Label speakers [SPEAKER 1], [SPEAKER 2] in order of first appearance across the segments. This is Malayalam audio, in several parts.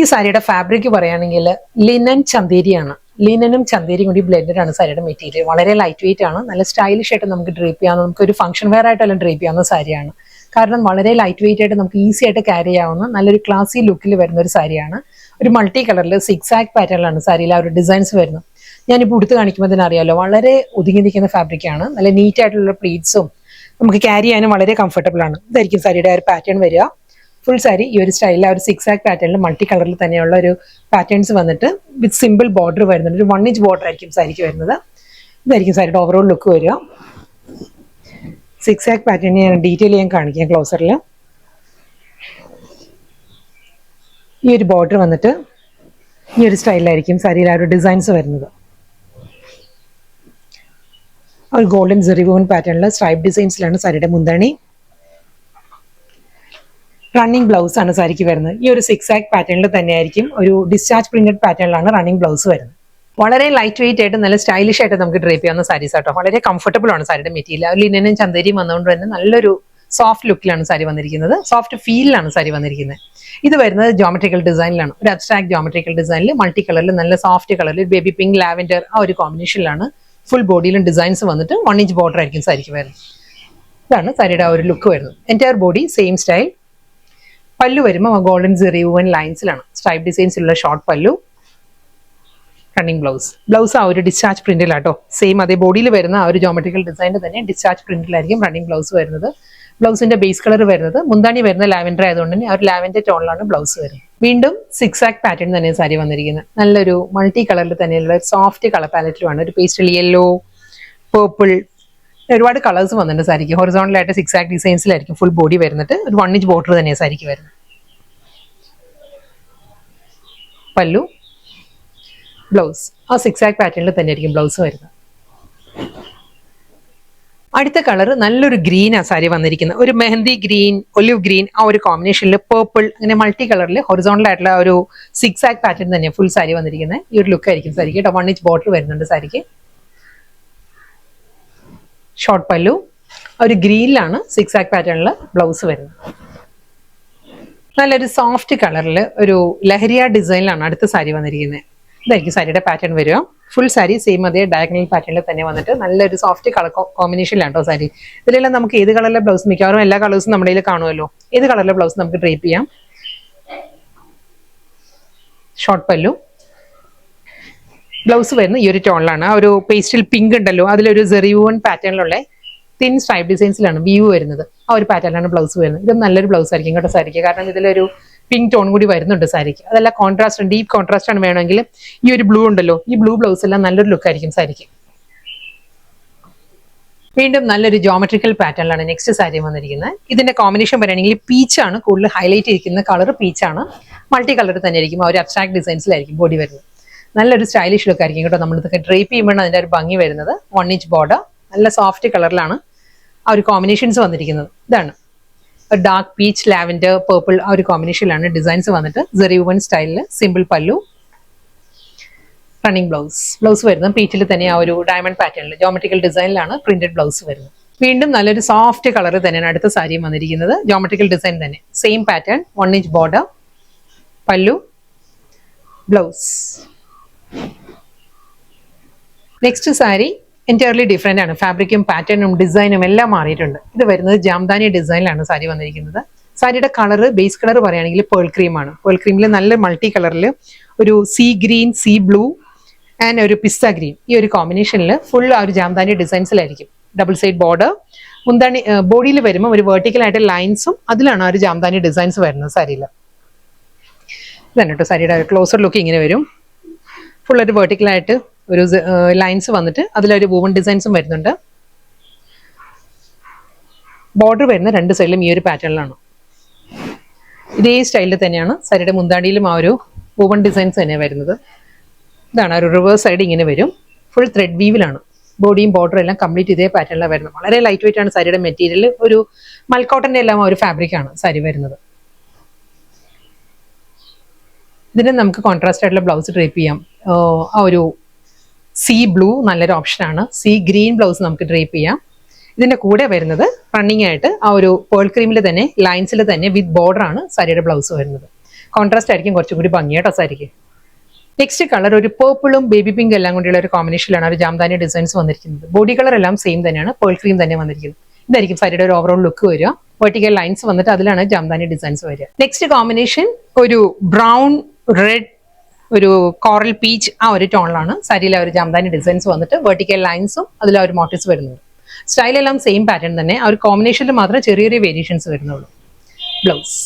[SPEAKER 1] ഈ സാരിയുടെ ഫാബ്രിക് പറയുകയാണെങ്കിൽ ലിനൻ ചന്തേരിയാണ്. ലിനനും ചന്തേരിയും കൂടി ബ്ലെൻഡഡ് ആണ് സാരിയുടെ മെറ്റീരിയൽ. വളരെ ലൈറ്റ് വെയിറ്റ് ആണ്, നല്ല സ്റ്റൈലിഷ് ആയിട്ട് നമുക്ക് ഡ്രേപ്പ് ചെയ്യാവുന്ന, നമുക്ക് ഒരു ഫംഗ്ഷൻ വെയർ ആയിട്ടെല്ലാം ഡ്രേപ്പ് ചെയ്യാവുന്ന സാരിയാണ്. കാരണം വളരെ ലൈറ്റ് വെയിറ്റ് ആയിട്ട് നമുക്ക് ഈസി ആയിട്ട് ക്യാരി ചെയ്യാവുന്ന നല്ലൊരു ക്ലാസി ലുക്കിൽ വരുന്ന ഒരു സാരിയാണ്. ഒരു മൾട്ടി കളറിൽ സിക്സ് ആക്ക് പാറ്റേണിലാണ് സാരിയിൽ ആ ഒരു ഡിസൈൻസ് വരുന്നത്. ഞാനിപ്പോൾ ഉടുത്ത് കാണിക്കുമ്പോൾ തന്നെ അറിയാമല്ലോ, വളരെ ഒതുങ്ങി നിൽക്കുന്ന ഫാബ്രിക്കാണ്. നല്ല നീറ്റ് ആയിട്ടുള്ള പ്ലീറ്റ്സും നമുക്ക് ക്യാരി ചെയ്യാനും വളരെ കംഫർട്ടബിൾ ആണ്. ഇതായിരിക്കും സാരിയുടെ ഒരു പാറ്റേൺ വരിക. ഫുൾ സാരി ഈ ഒരു സ്റ്റൈലിൽ ആ ഒരു സിക്സ് ആക്ക് പാറ്റേണിൽ മൾട്ടി കളറിൽ തന്നെയുള്ള ഒരു പാറ്റേൺസ് വന്നിട്ട് വിത്ത് സിമ്പിൾ ബോർഡർ വരുന്നുണ്ട്. ഒരു 1 ഇഞ്ച് ബോർഡർ ആയിരിക്കും സാരിക്ക് വരുന്നത്. ഇതായിരിക്കും സാരിയുടെ ഓവറോൾ ലുക്ക് വരിക. സിക്സ് ആക്ക് പാറ്റേൺ ഞാൻ ഡീറ്റെയിൽ ചെയ്യാൻ കാണിക്കാം ക്ലോസറിൽ. ഈ ഒരു ബോർഡർ വന്നിട്ട് ഈ ഒരു സ്റ്റൈലിലായിരിക്കും സാരിയിൽ ആ ഒരു ഡിസൈൻസ് വരുന്നത്. ഒരു ഗോൾഡൻ സെറി വൂവൻ പാറ്റേണിൽ സ്ട്രൈപ്പ് ഡിസൈൻസിലാണ് സാരിയുടെ മുന്താണി. റണ്ണിങ് ബ്ലൗസ് ആണ് സാരിക്ക് വരുന്നത്. ഈ ഒരു സിക്സ് ആക്ക് പാറ്റേണിൽ തന്നെയായിരിക്കും ഒരു ഡിസ്ചാർജ് പ്രിന്റഡ് പാറ്റേണിലാണ് റണ്ണിങ് ബ്ലൗസ് വരുന്നത്. വളരെ ലൈറ്റ് വെയിറ്റ് ആയിട്ട് നല്ല സ്റ്റൈലിഷ് ആയിട്ട് നമുക്ക് ഡ്രേപ്പ് ചെയ്യാവുന്ന സാരീസ് ആട്ടോ. വളരെ കംഫർട്ടബിൾ ആണ് സാരിയുടെ മെറ്റീരിയൽ. ലിനനും ചന്തേരിയും വന്നുകൊണ്ട് തന്നെ നല്ലൊരു സോഫ്റ്റ് ലുക്കിലാണ് സാരി വന്നിരിക്കുന്നത്. സോഫ്റ്റ് ഫീലിലാണ് സാരി വന്നിരിക്കുന്നത്. ഇത് വരുന്നത് ജോമെട്രിക്കൽ ഡിസൈനിലാണ്. ഒരു അബ്സ്ട്രാക്ട് ജോമെട്രിക്കൽ ഡിസൈനിൽ മൾട്ടി കളറിൽ നല്ല സോഫ്റ്റ് കളറിൽ ബേബി പിങ്ക് ലാവൻഡർ ആ ഒരു കോമ്പിനേഷനിലാണ് ഫുൾ ബോഡിയിലും ഡിസൈൻസ് വന്നിട്ട് 1 ഇഞ്ച് ബോർഡർ ആയിരിക്കും സാരിക്ക് വരുന്നത്. ഇതാണ് സാരിയുടെ ആ ഒരു ലുക്ക് വരുന്നത്. Entire body same style. പല്ലു വരുമ്പോൾ ഗോൾഡൻ സെറി വൂവൻ ലൈൻസിലാണ് സ്ട്രൈപ്പ് ഡിസൈൻസിലുള്ള ഷോർട്ട് പല്ലു. റണ്ണിങ് ബ്ലൗസ് ആ ഒരു ഡിസ്ചാർജ് പ്രിന്റിലാട്ടോ. സെയിം അതേ ബോഡിയിൽ വരുന്ന ആ ഒരു ജോമെട്രിക്കൽ ഡിസൈനിൽ തന്നെ ഡിസ്ചാർജ് പ്രിന്റിലായിരിക്കും റണ്ണിങ് ബ്ലൗസ് വരുന്നത്. ബ്ലൗസിന്റെ ബേസ് കളർ വരുന്നത് മുന്താണി വരുന്ന ലാവൻഡർ ആയതുകൊണ്ട് തന്നെ ആ ഒരു ലാവൻഡർ ടോണിലാണ് ബ്ലൗസ് വരുന്നത്. വീണ്ടും സിക്സ് ആക്ക് പാറ്റേൺ തന്നെ സാരി വന്നിരിക്കുന്നത്. നല്ലൊരു മൾട്ടി കളറിൽ തന്നെയുള്ള സോഫ്റ്റ് കളർ പാലറ്റിലുമാണ്. ഒരു പേസ്റ്റൽ യെല്ലോ, പേർപ്പിൾ, ഒരുപാട് കളേഴ്സ് വന്നിട്ടുണ്ട് സാരിക്ക്. ഹൊറിസോണ്ടലായിട്ട് സിക്സ് ആക്ക് ഡിസൈൻസിലായിരിക്കും ഫുൾ ബോഡി വരുന്നിട്ട് ഒരു 1 ഇഞ്ച് ബോർഡർ തന്നെയാണ് സാരിക്ക് വരുന്നത്. പല്ലു, ബ്ലൗസ് ആ സിക്സ് ആക്ക് പാറ്റേണിൽ തന്നെയായിരിക്കും ബ്ലൗസ് വരുന്നത്. അടുത്ത കളർ നല്ലൊരു ഗ്രീൻ ആ സാരി വന്നിരിക്കുന്നത്. ഒരു മെഹന്തി ഗ്രീൻ, ഒലിവ് ഗ്രീൻ ആ ഒരു കോമ്പിനേഷനിൽ പേർപ്പിൾ, അങ്ങനെ മൾട്ടി കളറിൽ ഹൊറിസോണ്ടൽ ആയിട്ടുള്ള ഒരു സിക്സ് ആക്ക് പാറ്റേൺ തന്നെയാണ് ഫുൾ സാരി വന്നിരിക്കുന്നത്. ഈ ഒരു ലുക്ക് ആയിരിക്കും സാരിക്ക് കേട്ടോ. 1 ഇഞ്ച് ബോർഡർ വരുന്നുണ്ട് സാരിക്ക്. ഷോർട്ട് പല്ലു, ഒരു ഗ്രീനിലാണ് സിക്സ് ആക്ക് പാറ്റേണിൽ ബ്ലൗസ് വരുന്നത്. നല്ലൊരു സോഫ്റ്റ് കളറിൽ ഒരു ലഹരിയ ഡിസൈനിലാണ് അടുത്ത സാരി വന്നിരിക്കുന്നത്. ഇതായിരിക്കും സാരിയുടെ പാറ്റേൺ വരിക. ഫുൾ സാരി സെയിം അതേ ഡയഗണൽ പാറ്റേണിൽ തന്നെ വന്നിട്ട് നല്ലൊരു സോഫ്റ്റ് കളർ കോമ്പിനേഷനിലാണ് കേട്ടോ സാരി. ഇതിലെല്ലാം നമുക്ക് ഏത് കളറിലെ ബ്ലൗസ്, മിക്കവാറും എല്ലാ കളേഴ്സും നമ്മുടെ കയ്യിൽ കാണുമല്ലോ. ഏത് കളറിലെ ബ്ലൗസ് നമുക്ക് ഡ്രേപ്പ് ചെയ്യാം. ഷോർട്ട് പല്ലു, ബ്ലൗസ് വരുന്ന ഈ ഒരു ടോണിലാണ്. ആ ഒരു പേസ്റ്റൽ പിങ്ക് ഉണ്ടല്ലോ, അതിലൊരു സെറി വൂവൻ പാറ്റേണിലുള്ള തിൻ സ്ട്രൈപ്പ് ഡിസൈൻസിലാണ് വ്യൂ വരുന്നത്. ആ ഒരു പാറ്റേണിലാണ് ബ്ലൗസ് വരുന്നത്. ഇത് നല്ലൊരു ബ്ലൗസ് ആയിരിക്കും കേട്ടോ സാരിക്ക്. കാരണം ഇതിലൊരു പിങ്ക് ടോൺ കൂടി വരുന്നുണ്ട് സാരിക്ക്. അതെല്ലാം കോൺട്രാസ്റ്റ്, ഡീപ്പ് കോൺട്രാസ്റ്റ് ആണ് വേണമെങ്കിൽ ഈ ഒരു ബ്ലൂ ഉണ്ടല്ലോ, ഈ ബ്ലൂ ബ്ലൗസ് എല്ലാം നല്ലൊരു ലുക്ക് ആയിരിക്കും സാരിക്ക്. വീണ്ടും നല്ലൊരു ജോമെട്രിക്കൽ പാറ്റേണിലാണ് നെക്സ്റ്റ് സാരി വന്നിരിക്കുന്നത്. ഇതിന്റെ കോമ്പിനേഷൻ പറയുകയാണെങ്കിൽ പീച്ചാണ് കൂടുതൽ ഹൈലൈറ്റ് ചെയ്തിരിക്കുന്ന കളർ. പീച്ചാണ്, മൾട്ടി കളർ തന്നെ ആയിരിക്കും. ആ ഒരു അബ്സ്ട്രാക്ട് ഡിസൈൻസിലായിരിക്കും ബോഡി വരുന്നത്. നല്ലൊരു സ്റ്റൈലിഷ് ലുക്ക് ആയിരിക്കും കേട്ടോ. നമ്മളിതൊക്കെ ഡ്രേപ്പ് ചെയ്യുമ്പോഴാണ് അതിന്റെ ഒരു ഭംഗി വരുന്നത്. 1 ഇഞ്ച് ബോർഡർ, നല്ല സോഫ്റ്റ് കളറിലാണ് ആ ഒരു കോമ്പിനേഷൻസ് വന്നിരിക്കുന്നത്. ഇതാണ് ഡാർക്ക് പീച്ച്, ലാവൻഡർ, പേർപ്പിൾ ആ ഒരു കോമ്പിനേഷനിലാണ് ഡിസൈൻസ് വന്നിട്ട് സെറി വൂവൻ സ്റ്റൈലിൽ. സിമ്പിൾ പല്ലു, റണ്ണിങ് ബ്ലൗസ് വരുന്നത് പീച്ചിൽ തന്നെ ആ ഒരു ഡയമണ്ട് പാറ്റേണിൽ ജോമെട്രിക്കൽ ഡിസൈനിലാണ് പ്രിന്റഡ് ബ്ലൗസ് വരുന്നത്. വീണ്ടും നല്ലൊരു സോഫ്റ്റ് കളർ തന്നെയാണ് അടുത്ത സാരിയും വന്നിരിക്കുന്നത്. ജോമെട്രിക്കൽ ഡിസൈൻ തന്നെ, സെയിം പാറ്റേൺ, 1 ഇഞ്ച് ബോർഡർ, പല്ലു, blouse. Next sari entirely different ആണ്. ഫാബ്രിക്കും പാറ്റേണും ഡിസൈനും എല്ലാം മാറിയിട്ടുണ്ട്. ഇത് വരുന്നത് ജാംദാനി ഡിസൈനിലാണ് സാരി വന്നിരിക്കുന്നത്. സാരിയുടെ കളർ, ബേസ് കളർ പറയുകയാണെങ്കിൽ പേൾ ക്രീം ആണ്. പേൾ ക്രീമിൽ നല്ല മൾട്ടി കളറിൽ ഒരു see green, see blue and ഒരു പിസ്ത ഗ്രീൻ ഈ ഒരു കോമ്പിനേഷനിൽ ഫുൾ ആ ഒരു ജാംദാനി ഡിസൈൻസിലായിരിക്കും. ഡബിൾ സൈഡ് ബോർഡർ, മുന്താണി ബോഡിയിൽ വരുമ്പോൾ ഒരു വെർട്ടിക്കൽ ആയിട്ട് ലൈൻസും അതിലാണ് ആ ഒരു ജാംദാനി ഡിസൈൻസ് വരുന്നത് സാരിയിൽ. ഇതാണ് കേട്ടോ സാരിയുടെ ക്ലോസർ ലുക്ക്. ഇങ്ങനെ വരും. ഫുൾ ഒരു വെർട്ടിക്കലായിട്ട് ഒരു ലൈൻസ് വന്നിട്ട് അതിലൊരു വൂവൻ ഡിസൈൻസും വരുന്നുണ്ട്. ബോർഡർ വരുന്ന രണ്ട് സൈഡിലും ഈ ഒരു പാറ്റേണിലാണ്. ഇതേ സ്റ്റൈലിൽ തന്നെയാണ് സാരിയുടെ മുന്താടിയിലും ആ ഒരു വൂവൻ ഡിസൈൻസ് തന്നെയാണ് വരുന്നത്. ഇതാണ് ഒരു റിവേഴ്സ് സൈഡ് ഇങ്ങനെ വരും. Full thread വീവിലാണ്. ബോഡിയും ബോർഡറും എല്ലാം കംപ്ലീറ്റ് ഇതേ പാറ്റേണിലാണ് വരുന്നത്. വളരെ ലൈറ്റ് വെയിറ്റ് ആണ് സാരിയുടെ മെറ്റീരിയൽ. ഒരു മൽക്കോട്ടന്റെ എല്ലാം ഒരു ഫാബ്രിക്കാണ് സാരി വരുന്നത്. ഇതിന് നമുക്ക് കോൺട്രാസ്റ്റ് ആയിട്ടുള്ള ബ്ലൗസ് ഡ്രേപ്പ് ചെയ്യാം. ആ ഒരു സീ ബ്ലൂ നല്ലൊരു ഓപ്ഷനാണ്. സീ ഗ്രീൻ ബ്ലൗസ് നമുക്ക് ഡ്രേപ്പ് ചെയ്യാം. ഇതിന്റെ കൂടെ വരുന്നത് റണ്ണിങ് ആയിട്ട് ആ ഒരു പേൾ ക്രീമിൽ തന്നെ ലൈൻസിൽ തന്നെ വിത്ത് ബോർഡർ ആണ് സാരിയുടെ ബ്ലൗസ് വരുന്നത്. കോൺട്രാസ്റ്റ് ആയിരിക്കും കുറച്ചും കൂടി ഭംഗിയാട്ടോ സാരിക്ക്. നെക്സ്റ്റ് കളർ ഒരു പേർപ്പിളും ബേബി പിങ്ക് എല്ലാം കൊണ്ടുള്ള ഒരു കോമ്പിനേഷനിലാണ് ഒരു ജാംദാനി ഡിസൈൻസ് വന്നിരിക്കുന്നത്. ബോഡി കളർ എല്ലാം സെയിം തന്നെയാണ്, പേൾ ക്രീം തന്നെ വന്നിരിക്കുന്നത്. ഇതായിരിക്കും സാരിയുടെ ഒരു ഓവറോൾ ലുക്ക് വരിക. വെർട്ടിക്കൽ ലൈൻസ് വന്നിട്ട് അതിലാണ് ജാംദാനി ഡിസൈൻസ് വരിക. നെക്സ്റ്റ് കോമ്പിനേഷൻ ഒരു ബ്രൗൺ റെഡ് ഒരു കോറൽ പീച്ച് ആ ഒരു ടോണിലാണ് സാരിയിലെ ഒരു ജാംദാനി ഡിസൈൻസ് വന്നിട്ട് വെർട്ടിക്കൽ ലൈൻസും അതിൽ ഒരു മോട്ടീവ്സ് വരുന്നുണ്ട്. സ്റ്റൈലെല്ലാം സെയിം പാറ്റേൺ തന്നെ, ആ ഒരു കോമ്പിനേഷനിൽ മാത്രമേ ചെറിയ ചെറിയ വേരിയേഷൻസ് വരുന്നുള്ളൂ. ബ്ലൗസ്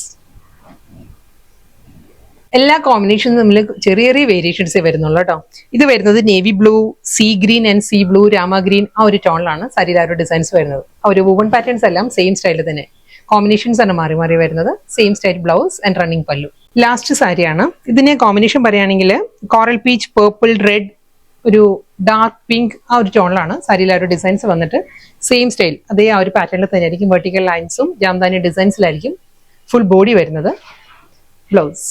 [SPEAKER 1] എല്ലാ കോമ്പിനേഷനും തമ്മിൽ ചെറിയ ചെറിയ വേരിയേഷൻസേ വരുന്നുള്ളൂ കേട്ടോ. ഇത് വരുന്നത് navy blue, see green and see blue, Rama green ആ ഒരു ടോണിലാണ് സാരിയിലെ ആ ഒരു ഡിസൈൻസ് വരുന്നത്. ആ ഒരു വുവൺ പാറ്റേൺസ് എല്ലാം സെയിം സ്റ്റൈലിൽ തന്നെ, കോമ്പിനേഷൻസ് ആണ് മാറി മാറി വരുന്നത്. Same style blouse and running പല്ലു. ലാസ്റ്റ് സാരിയാണ്. ഇതിനെ കോമ്പിനേഷൻ പറയുകയാണെങ്കിൽ കോറൽ പീച്ച്, പേർപ്പിൾ, റെഡ്, ഒരു ഡാർക്ക് പിങ്ക് ആ ഒരു ടോണിലാണ് സാരിയിലെ ആ ഒരു ഡിസൈൻസ് വന്നിട്ട് സെയിം സ്റ്റൈൽ അതേ ആ ഒരു പാറ്റേണിൽ തന്നെ ആയിരിക്കും. വെർട്ടിക്കൽ ലൈൻസും ജാംദാനി ഡിസൈൻസിലായിരിക്കും ഫുൾ ബോഡി വരുന്നത്. ബ്ലൗസ്